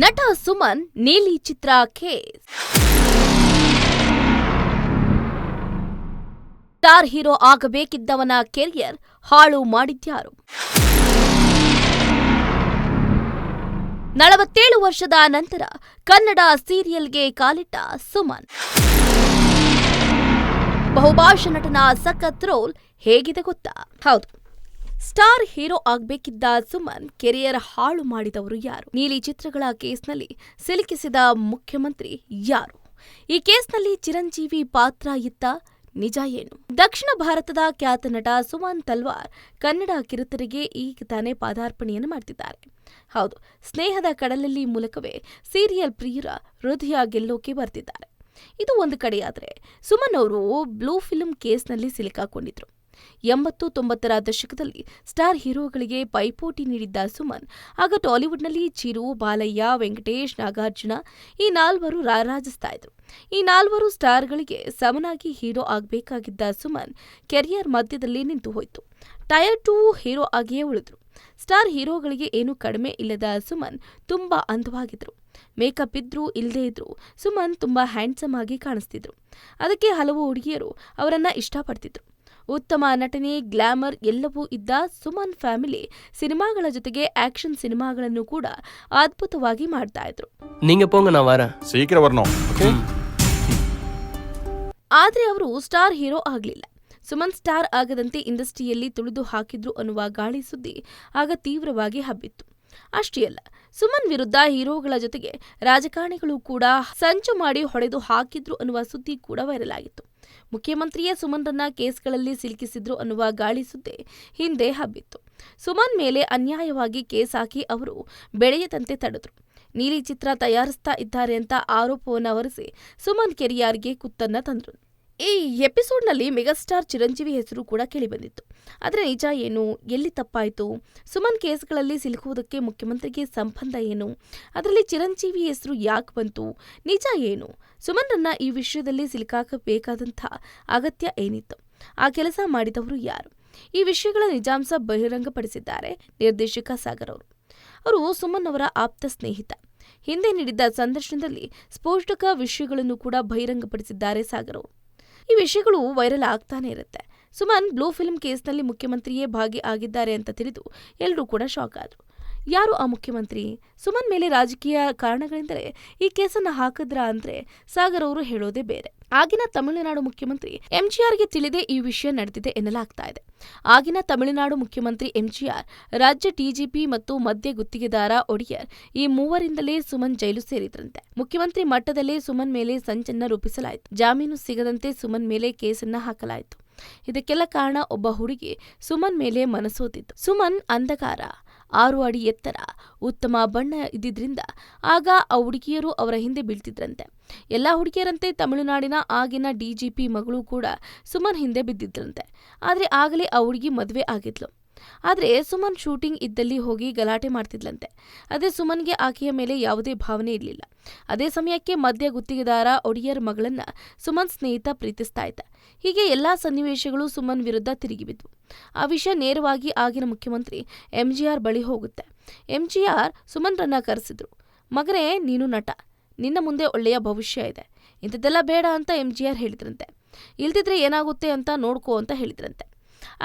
ನಟ ಸುಮನ್ ನೀಲಿ ಚಿತ್ರ case. Star hero ಆಗಬೇಕಿದ್ದವನ career ಹಾಳು ಮಾಡಿದ್ಯಾರು? 47 ವರ್ಷದ ನಂತರ ಕನ್ನಡ ಸೀರಿಯಲ್ಗೆ ಕಾಲಿಟ್ಟ ಸುಮನ್. ಬಹುಭಾಷಾ ನಟನ ಸಖತ್ ರೋಲ್ ಹೇಗಿದೆ ಗೊತ್ತಾ? ಹೌದು, ಸ್ಟಾರ್ ಹೀರೋ ಆಗ್ಬೇಕಿದ್ದ ಸುಮನ್ ಕೆರಿಯರ್ ಹಾಳು ಮಾಡಿದವರು ಯಾರು? ನೀಲಿ ಚಿತ್ರಗಳ ಕೇಸ್ನಲ್ಲಿ ಸಿಲುಕಿಸಿದ ಮುಖ್ಯಮಂತ್ರಿ ಯಾರು? ಈ ಕೇಸ್ನಲ್ಲಿ ಚಿರಂಜೀವಿ ಪಾತ್ರ ಇತ್ತ? ನಿಜ ಏನು? ದಕ್ಷಿಣ ಭಾರತದ ಖ್ಯಾತ ನಟ ಸುಮನ್ ತಲ್ವಾರ್ ಕನ್ನಡ ಕಿರುತೆರೆಗೆ ಈಗ ತಾನೇ ಪಾದಾರ್ಪಣೆಯನ್ನು ಮಾಡ್ತಿದ್ದಾರೆ. ಹೌದು, ಸ್ನೇಹದ ಕಡಲಲ್ಲಿ ಮೂಲಕವೇ ಸೀರಿಯಲ್ ಪ್ರಿಯರ ಹೃದಯ ಗೆಲ್ಲೋಕೆ ಬರ್ತಿದ್ದಾರೆ. ಇದು ಒಂದು ಕಡೆಯಾದರೆ, ಸುಮನ್ ಅವರು ಬ್ಲೂ ಫಿಲ್ಮ್ ಕೇಸ್ನಲ್ಲಿ ಸಿಲುಕಾಕೊಂಡಿದ್ರು. 80-90ರ ದಶಕದಲ್ಲಿ ಸ್ಟಾರ್ ಹೀರೋಗಳಿಗೆ ಪೈಪೋಟಿ ನೀಡಿದ್ದ ಸುಮನ್ ಆಗ ಟಾಲಿವುಡ್ನಲ್ಲಿ ಚಿರು, ಬಾಲಯ್ಯ, ವೆಂಕಟೇಶ್, ನಾಗಾರ್ಜುನ ಈ ನಾಲ್ವರು ರಾರಾಜಿಸ್ತಾ ಇದ್ರು. ಈ ನಾಲ್ವರು ಸ್ಟಾರ್ಗಳಿಗೆ ಸಮನಾಗಿ ಹೀರೋ ಆಗಬೇಕಾಗಿದ್ದ ಸುಮನ್ ಕೆರಿಯರ್ ಮಧ್ಯದಲ್ಲಿ ನಿಂತು ಹೋಯಿತು. ಟೈರ್ 2 ಹೀರೋ ಆಗಿಯೇ ಉಳಿದ್ರು. ಸ್ಟಾರ್ ಹೀರೋಗಳಿಗೆ ಏನೂ ಕಡಿಮೆ ಇಲ್ಲದ ಸುಮನ್ ತುಂಬಾ ಅಂದವಾಗಿದ್ರು. ಮೇಕಪ್ ಇದ್ರೂ ಇಲ್ಲದೇ ಇದ್ರು ಸುಮನ್ ತುಂಬಾ ಹ್ಯಾಂಡ್ಸಮ್ ಆಗಿ ಕಾಣಿಸ್ತಿದ್ರು. ಅದಕ್ಕೆ ಹಲವು ಹುಡುಗಿಯರು ಅವರನ್ನ ಇಷ್ಟಪಡ್ತಿದ್ರು. ಉತ್ತಮ ನಟನೆ, ಗ್ಲಾಮರ್ ಎಲ್ಲವೂ ಇದ್ದ ಸುಮನ್ ಫ್ಯಾಮಿಲಿ ಸಿನಿಮಾಗಳ ಜೊತೆಗೆ ಆಕ್ಷನ್ ಸಿನಿಮಾಗಳನ್ನು ಕೂಡ ಅದ್ಭುತವಾಗಿ ಮಾಡ್ತಾ ಇದ್ರು. ಆದ್ರೆ ಅವರು ಸ್ಟಾರ್ ಹೀರೋ ಆಗ್ಲಿಲ್ಲ. ಸುಮನ್ ಸ್ಟಾರ್ ಆಗದಂತೆ ಇಂಡಸ್ಟ್ರಿಯಲ್ಲಿ ತುಳಿದು ಹಾಕಿದ್ರು ಅನ್ನುವ ಗಾಳಿ ಸುದ್ದಿ ಆಗ ತೀವ್ರವಾಗಿ ಹಬ್ಬಿತ್ತು. ಅಷ್ಟೇ ಅಲ್ಲ, ಸುಮನ್ ವಿರುದ್ಧ ಹೀರೋಗಳ ಜೊತೆಗೆ ರಾಜಕಾರಣಿಗಳು ಕೂಡ ಸಂಚು ಮಾಡಿ ಹೊಡೆದು ಹಾಕಿದ್ರು ಅನ್ನುವ ಸುದ್ದಿ ಕೂಡ ವೈರಲ್ ಆಗಿತ್ತು. ಮುಖ್ಯಮಂತ್ರಿಯೇ ಸುಮನ್ರನ್ನ ಕೇಸ್ಗಳಲ್ಲಿ ಸಿಲುಕಿಸಿದ್ರು ಅನ್ನುವ ಗಾಳಿ ಸುದ್ದಿ ಹಿಂದೆ ಹಬ್ಬಿತ್ತು. ಸುಮನ್ ಮೇಲೆ ಅನ್ಯಾಯವಾಗಿ ಕೇಸ್ ಹಾಕಿ ಅವರು ಬೆಳೆಯದಂತೆ ತಡೆದ್ರು. ನೀಲಿ ಚಿತ್ರ ತಯಾರಿಸ್ತಾ ಇದ್ದಾರೆ ಅಂತ ಆರೋಪವನ್ನು ಹೊರಿಸಿ ಸುಮನ್ ಕೆರಿಯರ್ಗೆ ಕುತ್ತನ್ನ ತಂದ್ರು. ಈ ಎಪಿಸೋಡ್ನಲ್ಲಿ ಮೆಗಾಸ್ಟಾರ್ ಚಿರಂಜೀವಿ ಹೆಸರು ಕೂಡ ಕೇಳಿಬಂದಿತ್ತು. ಆದರೆ ನಿಜ ಏನು? ಎಲ್ಲಿ ತಪ್ಪಾಯಿತು? ಸುಮನ್ ಕೇಸ್ಗಳಲ್ಲಿ ಸಿಲುಕುವುದಕ್ಕೆ ಮುಖ್ಯಮಂತ್ರಿಗೆ ಸಂಬಂಧ ಏನು? ಅದರಲ್ಲಿ ಚಿರಂಜೀವಿ ಹೆಸರು ಯಾಕೆ ಬಂತು? ನಿಜ ಏನು? ಸುಮನ್ರನ್ನ ಈ ವಿಷಯದಲ್ಲಿ ಸಿಲುಕಾಕಬೇಕಾದಂಥ ಅಗತ್ಯ ಏನಿತ್ತು? ಆ ಕೆಲಸ ಮಾಡಿದವರು ಯಾರು? ಈ ವಿಷಯಗಳ ನಿಜಾಂಶ ಬಹಿರಂಗಪಡಿಸಿದ್ದಾರೆ ನಿರ್ದೇಶಕ ಸಾಗರ್ ಅವರು. ಅವರು ಸುಮನ್ ಅವರ ಆಪ್ತ ಸ್ನೇಹಿತ. ಹಿಂದೆ ನೀಡಿದ್ದ ಸಂದರ್ಶನದಲ್ಲಿ ಸ್ಫೋಟಕ ವಿಷಯಗಳನ್ನು ಕೂಡ ಬಹಿರಂಗಪಡಿಸಿದ್ದಾರೆ ಸಾಗರ್ ಅವರು. ಈ ವಿಷಯಗಳು ವೈರಲ್ ಆಗ್ತಾನೆ ಇರುತ್ತೆ. ಸುಮನ್ ಬ್ಲೂ ಫಿಲ್ಮ್ ಕೇಸ್ನಲ್ಲಿ ಮುಖ್ಯಮಂತ್ರಿಯೇ ಭಾಗಿ ಆಗಿದ್ದಾರೆ ಅಂತ ತಿಳಿದು ಎಲ್ಲರೂ ಕೂಡ ಶಾಕ್ ಆದ್ರು. ಯಾರು ಆ ಮುಖ್ಯಮಂತ್ರಿ? ಸುಮನ್ ಮೇಲೆ ರಾಜಕೀಯ ಕಾರಣಗಳೆಂದರೆ ಈ ಕೇಸನ್ನ ಹಾಕಿದ್ರ ಅಂದ್ರೆ ಸಾಗರ್ ಅವರು ಹೇಳೋದೇ ಬೇರೆ. ಆಗಿನ ತಮಿಳುನಾಡು ಮುಖ್ಯಮಂತ್ರಿ ಎಂಜಿಆರ್ಗೆ ತಿಳಿದೇ ಈ ವಿಷಯ ನಡೆದಿದೆ ಎನ್ನಲಾಗ್ತಾ ಇದೆ. ಆಗಿನ ತಮಿಳುನಾಡು ಮುಖ್ಯಮಂತ್ರಿ ಎಂಜಿಆರ್, ರಾಜ್ಯ ಡಿಜಿಪಿ ಮತ್ತು ಮದ್ಯ ಗುತ್ತಿಗೆದಾರ ಒಡೆಯರ್ ಈ ಮೂವರಿಂದಲೇ ಸುಮನ್ ಜೈಲು ಸೇರಿದ್ರಂತೆ. ಮುಖ್ಯಮಂತ್ರಿ ಮಟ್ಟದಲ್ಲೇ ಸುಮನ್ ಮೇಲೆ ಸಂಚನ್ನ ರೂಪಿಸಲಾಯಿತು. ಜಾಮೀನು ಸಿಗದಂತೆ ಸುಮನ್ ಮೇಲೆ ಕೇಸನ್ನ ಹಾಕಲಾಯಿತು. ಇದಕ್ಕೆಲ್ಲ ಕಾರಣ ಒಬ್ಬ ಹುಡುಗಿ ಸುಮನ್ ಮೇಲೆ ಮನಸೋತಿದ್ದು. ಸುಮನ್ ಅಂಧಕಾರ, 6 ಅಡಿ ಎತ್ತರ, ಉತ್ತಮ ಬಣ್ಣ ಇದ್ದಿದ್ರಿಂದ ಆಗ ಆ ಹುಡುಗಿಯರು ಅವರ ಹಿಂದೆ ಬೀಳ್ತಿದ್ರಂತೆ. ಎಲ್ಲಾ ಹುಡುಗಿಯರಂತೆ ತಮಿಳುನಾಡಿನ ಆಗಿನ ಡಿಜಿಪಿ ಮಗಳು ಕೂಡ ಸುಮನ್ ಹಿಂದೆ ಬಿದ್ದಿದ್ರಂತೆ. ಆದ್ರೆ ಆಗಲೇ ಆ ಹುಡುಗಿ ಮದುವೆ ಆಗಿದ್ಲು. ಆದ್ರೆ ಸುಮನ್ ಶೂಟಿಂಗ್ ಇದ್ದಲ್ಲಿ ಹೋಗಿ ಗಲಾಟೆ ಮಾಡ್ತಿದ್ಲಂತೆ. ಅದೇ ಸುಮನ್ಗೆ ಆಕೆಯ ಮೇಲೆ ಯಾವುದೇ ಭಾವನೆ ಇರಲಿಲ್ಲ. ಅದೇ ಸಮಯಕ್ಕೆ ಮದ್ಯ ಗುತ್ತಿಗೆದಾರ ಒಡೆಯರ್ ಮಗಳನ್ನ ಸುಮನ್ ಸ್ನೇಹಿತ ಪ್ರೀತಿಸ್ತಾ ಇದ್ದ. ಹೀಗೆ ಎಲ್ಲಾ ಸನ್ನಿವೇಶಗಳು ಸುಮನ್ ವಿರುದ್ಧ ತಿರುಗಿಬಿದ್ವು. ಆ ವಿಷಯ ನೇರವಾಗಿ ಆಗಿನ ಮುಖ್ಯಮಂತ್ರಿ ಎಂಜಿಆರ್ ಬಳಿ ಹೋಗುತ್ತೆ. ಎಂಜಿಆರ್ ಸುಮನ್ರನ್ನ ಕರೆಸಿದ್ರು. ಮಗನೇ, ನೀನು ನಟ, ನಿನ್ನ ಮುಂದೆ ಒಳ್ಳೆಯ ಭವಿಷ್ಯ ಇದೆ, ಇಂಥದ್ದೆಲ್ಲ ಬೇಡ ಅಂತ ಎಂಜಿಆರ್ ಹೇಳಿದ್ರಂತೆ. ಇಲ್ದಿದ್ರೆ ಏನಾಗುತ್ತೆ ಅಂತ ನೋಡ್ಕೋ ಅಂತ ಹೇಳಿದ್ರಂತೆ.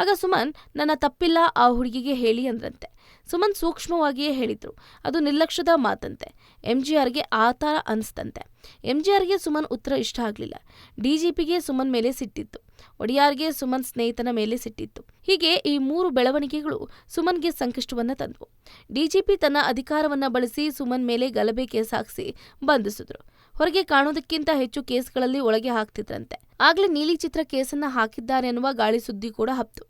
ಆಗ ಸುಮನ್, ನನ್ನ ತಪ್ಪಿಲ್ಲ, ಆ ಹುಡುಗಿಗೆ ಹೇಳಿ ಅಂದ್ರಂತೆ. ಸುಮನ್ ಸೂಕ್ಷ್ಮವಾಗಿಯೇ ಹೇಳಿದ್ರು. ಅದು ನಿರ್ಲಕ್ಷ್ಯದ ಮಾತಂತೆ. ಎಂಜಿಆರ್ಗೆ ಆ ಥರ ಅನಿಸ್ತಂತೆ. ಎಂಜಿಆರ್ಗೆ ಸುಮನ್ ಉತ್ತರ ಇಷ್ಟ ಆಗಲಿಲ್ಲ. ಡಿಜಿಪಿಗೆ ಸುಮನ್ ಮೇಲೆ ಸಿಟ್ಟಿತ್ತು. ಒಡೆಯಾರ್ಗೆ ಸುಮನ್ ಸ್ನೇಹಿತನ ಮೇಲೆ ಸಿಟ್ಟಿತ್ತು. ಹೀಗೆ ಈ 3 ಬೆಳವಣಿಗೆಗಳು ಸುಮನ್ಗೆ ಸಂಕಷ್ಟವನ್ನ ತಂದವು. ಡಿಜಿಪಿ ತನ್ನ ಅಧಿಕಾರವನ್ನ ಬಳಸಿ ಸುಮನ್ ಮೇಲೆ ಗಲಭೆ ಕೇಸ್ ಹಾಕಿಸಿ ಬಂಧಿಸಿದ್ರು. ಹೊರಗೆ ಕಾಣೋದಕ್ಕಿಂತ ಹೆಚ್ಚು ಕೇಸ್ಗಳಲ್ಲಿ ಒಳಗೆ ಹಾಕ್ತಿದ್ರಂತೆ. ಆಗ್ಲೇ ನೀಲಿ ಚಿತ್ರ ಕೇಸನ್ನ ಹಾಕಿದ್ದಾರೆ ಅನ್ನುವ ಗಾಳಿ ಸುದ್ದಿ ಕೂಡ ಹಬ್ತು.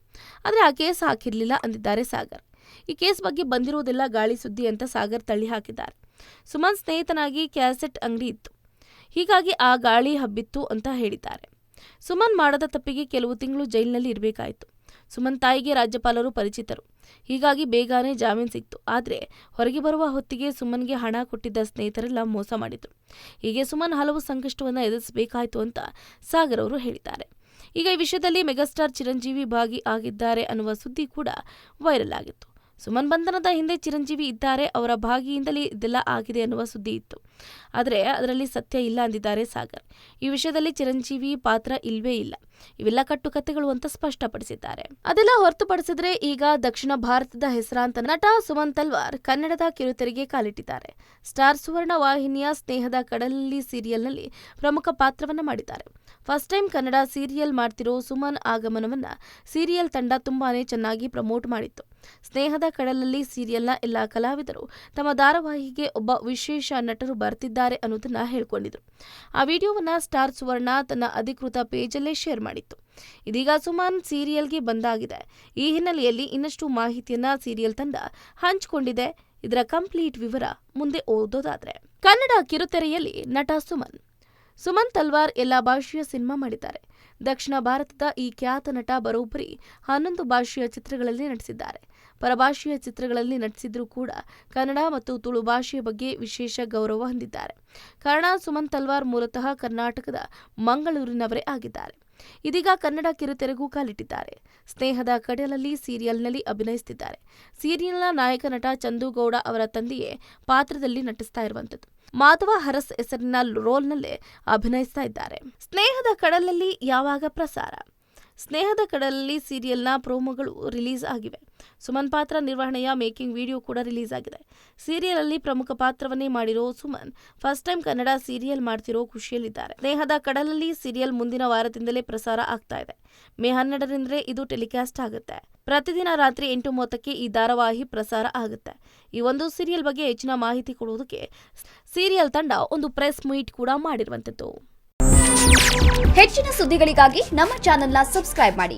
ಆದ್ರೆ ಆ ಕೇಸ್ ಹಾಕಿರ್ಲಿಲ್ಲ ಅಂದಿದ್ದಾರೆ ಸಾಗರ್. ಈ ಕೇಸ್ ಬಗ್ಗೆ ಬಂದಿರೋದೆಲ್ಲ ಗಾಳಿ ಸುದ್ದಿ ಅಂತ ಸಾಗರ್ ತಳ್ಳಿ ಹಾಕಿದ್ದಾರೆ. ಸುಮನ್ ಸ್ನೇಹಿತನಾಗಿ ಕ್ಯಾಸೆಟ್ ಅಂಗಡಿ ಇತ್ತು, ಹೀಗಾಗಿ ಆ ಗಾಳಿ ಹಬ್ಬಿತ್ತು ಅಂತ ಹೇಳಿದ್ದಾರೆ. ಸುಮನ್ ಮಾಡದ ತಪ್ಪಿಗೆ ಕೆಲವು ತಿಂಗಳು ಜೈಲಿನಲ್ಲಿ ಇರಬೇಕಾಯಿತು. ಸುಮನ್ ತಾಯಿಗೆ ರಾಜ್ಯಪಾಲರು ಪರಿಚಿತರು, ಹೀಗಾಗಿ ಬೇಗನೆ ಜಾಮೀನು ಸಿಕ್ತು. ಆದರೆ ಹೊರಗೆ ಬರುವ ಹೊತ್ತಿಗೆ ಸುಮನ್ಗೆ ಹಣ ಕೊಟ್ಟಿದ್ದ ಸ್ನೇಹಿತರೆಲ್ಲ ಮೋಸ ಮಾಡಿದ್ರು. ಹೀಗೆ ಸುಮನ್ ಹಲವು ಸಂಕಷ್ಟವನ್ನು ಎದುರಿಸಬೇಕಾಯಿತು ಅಂತ ಸಾಗರ್ ಅವರು ಹೇಳಿದ್ದಾರೆ. ಈಗ ಈ ವಿಷಯದಲ್ಲಿ ಮೆಗಾಸ್ಟಾರ್ ಚಿರಂಜೀವಿ ಭಾಗಿ ಆಗಿದ್ದಾರೆ ಅನ್ನುವ ಸುದ್ದಿ ಕೂಡ ವೈರಲ್ ಆಗಿತ್ತು. ಸುಮನ್ ಬಂಧನದ ಹಿಂದೆ ಚಿರಂಜೀವಿ ಇದ್ದಾರೆ, ಅವರ ಭಾಗಿಯಿಂದಲೇ ಇದೆಲ್ಲ ಆಗಿದೆ ಅನ್ನುವ ಸುದ್ದಿ ಇತ್ತು. ಆದರೆ ಅದರಲ್ಲಿ ಸತ್ಯ ಇಲ್ಲ ಅಂದಿದ್ದಾರೆ ಸಾಗರ್. ಈ ವಿಷಯದಲ್ಲಿ ಚಿರಂಜೀವಿ ಪಾತ್ರ ಇಲ್ವೇ ಇಲ್ಲ, ಇವೆಲ್ಲ ಕಟ್ಟುಕತೆಗಳು ಅಂತ ಸ್ಪಷ್ಟಪಡಿಸಿದ್ದಾರೆ. ಅದೆಲ್ಲ ಹೊರತುಪಡಿಸಿದ್ರೆ ಈಗ ದಕ್ಷಿಣ ಭಾರತದ ಹೆಸರಾಂತ ನಟ ಸುಮನ್ ತಲ್ವಾರ್ ಕನ್ನಡದ ಕಿರುತೆರೆಗೆ ಕಾಲಿಟ್ಟಿದ್ದಾರೆ. ಸ್ಟಾರ್ ಸುವರ್ಣ ವಾಹಿನಿಯ ಸ್ನೇಹದ ಕಡಲಲ್ಲಿ ಸೀರಿಯಲ್ನಲ್ಲಿ ಪ್ರಮುಖ ಪಾತ್ರವನ್ನ ಮಾಡಿದ್ದಾರೆ. ಫಸ್ಟ್ ಟೈಮ್ ಕನ್ನಡ ಸೀರಿಯಲ್ ಮಾಡ್ತಿರೋ ಸುಮನ್ ಆಗಮನವನ್ನ ಸೀರಿಯಲ್ ತಂಡ ತುಂಬಾನೇ ಚೆನ್ನಾಗಿ ಪ್ರಮೋಟ್ ಮಾಡಿತ್ತು. ಸ್ನೇಹದ ಕಡಲಲ್ಲಿ ಸೀರಿಯಲ್ನ ಎಲ್ಲ ಕಲಾವಿದರು ತಮ್ಮ ಧಾರಾವಾಹಿಗೆ ಒಬ್ಬ ವಿಶೇಷ ನಟರು ಬರ್ತಿದ್ದಾರೆ ಅನ್ನೋದನ್ನ ಹೇಳ್ಕೊಂಡಿದ್ರು. ಆ ವಿಡಿಯೋವನ್ನ ಸ್ಟಾರ್ ಸುವರ್ಣ ತನ್ನ ಅಧಿಕೃತ ಪೇಜಲ್ಲೇ ಶೇರ್ ಮಾಡಿತ್ತು. ಇದೀಗ ಸುಮನ್ ಸೀರಿಯಲ್ಗೆ ಬಂದಾಗಿದೆ. ಈ ಹಿನ್ನೆಲೆಯಲ್ಲಿ ಇನ್ನಷ್ಟು ಮಾಹಿತಿಯನ್ನ ಸೀರಿಯಲ್ ತಂಡ ಹಂಚಿಕೊಂಡಿದೆ. ಇದರ ಕಂಪ್ಲೀಟ್ ವಿವರ ಮುಂದೆ ಓದೋದಾದ್ರೆ, ಕನ್ನಡ ಕಿರುತೆರೆಯಲ್ಲಿ ನಟ ಸುಮನ್ ತಲ್ವಾರ್ ಎಲ್ಲಾ ಭಾಷೆಯ ಸಿನಿಮಾ ಮಾಡಿದ್ದಾರೆ. ದಕ್ಷಿಣ ಭಾರತದ ಈ ಖ್ಯಾತ ನಟ ಬರೋಬ್ಬರಿ 11 ಭಾಷೆಯ ಚಿತ್ರಗಳಲ್ಲಿ ನಟಿಸಿದ್ದಾರೆ. ಪರಭಾಷೆಯ ಚಿತ್ರಗಳಲ್ಲಿ ನಟಿಸಿದ್ರೂ ಕೂಡ ಕನ್ನಡ ಮತ್ತು ತುಳು ಭಾಷೆಯ ಬಗ್ಗೆ ವಿಶೇಷ ಗೌರವ ಹೊಂದಿದ್ದಾರೆ. ಕಾರಣ ಸುಮನ್ ತಲ್ವಾರ್ ಮೂಲತಃ ಕರ್ನಾಟಕದ ಮಂಗಳೂರಿನವರೇ ಆಗಿದ್ದಾರೆ. ಇದೀಗ ಕನ್ನಡ ಕಿರುತೆರೆಗೂ ಕಾಲಿಟ್ಟಿದ್ದಾರೆ. ಸ್ನೇಹದ ಕಡಲಲ್ಲಿ ಸೀರಿಯಲ್ನಲ್ಲಿ ಅಭಿನಯಿಸುತ್ತಿದ್ದಾರೆ. ಸೀರಿಯಲ್ನ ನಾಯಕ ನಟ ಚಂದೂಗೌಡ ಅವರ ತಂದೆಯೇ ಪಾತ್ರದಲ್ಲಿ ನಟಿಸ್ತಾ ಇರುವಂತದ್ದು. ಮಾಧವ ಹರಸ್ ಹೆಸರಿನ ರೋಲ್ನಲ್ಲೇ ಅಭಿನಯಿಸ್ತಾ ಇದ್ದಾರೆ. ಸ್ನೇಹದ ಕಡಲಲ್ಲಿ ಯಾವಾಗ ಪ್ರಸಾರ? ಸ್ನೇಹದ ಕಡಲಲ್ಲಿ ಸೀರಿಯಲ್ನ ಪ್ರೋಮೋಗಳು ರಿಲೀಸ್ ಆಗಿವೆ. ಸುಮನ್ ಪಾತ್ರ ನಿರ್ವಹಣೆಯ ಮೇಕಿಂಗ್ ವಿಡಿಯೋ ಕೂಡ ರಿಲೀಸ್ ಆಗಿದೆ. ಸೀರಿಯಲ್ ಅಲ್ಲಿ ಪ್ರಮುಖ ಪಾತ್ರವನ್ನೇ ಮಾಡಿರೋ Suman first time Kannada serial ಮಾಡ್ತಿರೋ ಖುಷಿಯಲ್ಲಿದ್ದಾರೆ. ಸ್ನೇಹದ ಕಡಲಲ್ಲಿ ಸೀರಿಯಲ್ ಮುಂದಿನ ವಾರದಿಂದಲೇ ಪ್ರಸಾರ ಆಗ್ತಾ ಇದೆ. ಮೇ 12ರಿಂದಲೇ ಇದು ಟೆಲಿಕಾಸ್ಟ್ ಆಗುತ್ತೆ. ಪ್ರತಿದಿನ ರಾತ್ರಿ 8:30ಕ್ಕೆ ಈ ಧಾರಾವಾಹಿ ಪ್ರಸಾರ ಆಗುತ್ತೆ. ಈ ಒಂದು ಸೀರಿಯಲ್ ಬಗ್ಗೆ ಹೆಚ್ಚಿನ ಮಾಹಿತಿ ಕೊಡುವುದಕ್ಕೆ ಸೀರಿಯಲ್ ತಂಡ ಒಂದು ಪ್ರೆಸ್ ಮೀಟ್ ಕೂಡ ಮಾಡಿರುವಂತದ್ದು. ಹೆಚ್ಚಿನ ಸುದ್ದಿಗಳಿಗಾಗಿ ನಮ್ಮ ಚಾನೆಲ್ನ ಸಬ್ಸ್ಕ್ರೈಬ್ ಮಾಡಿ.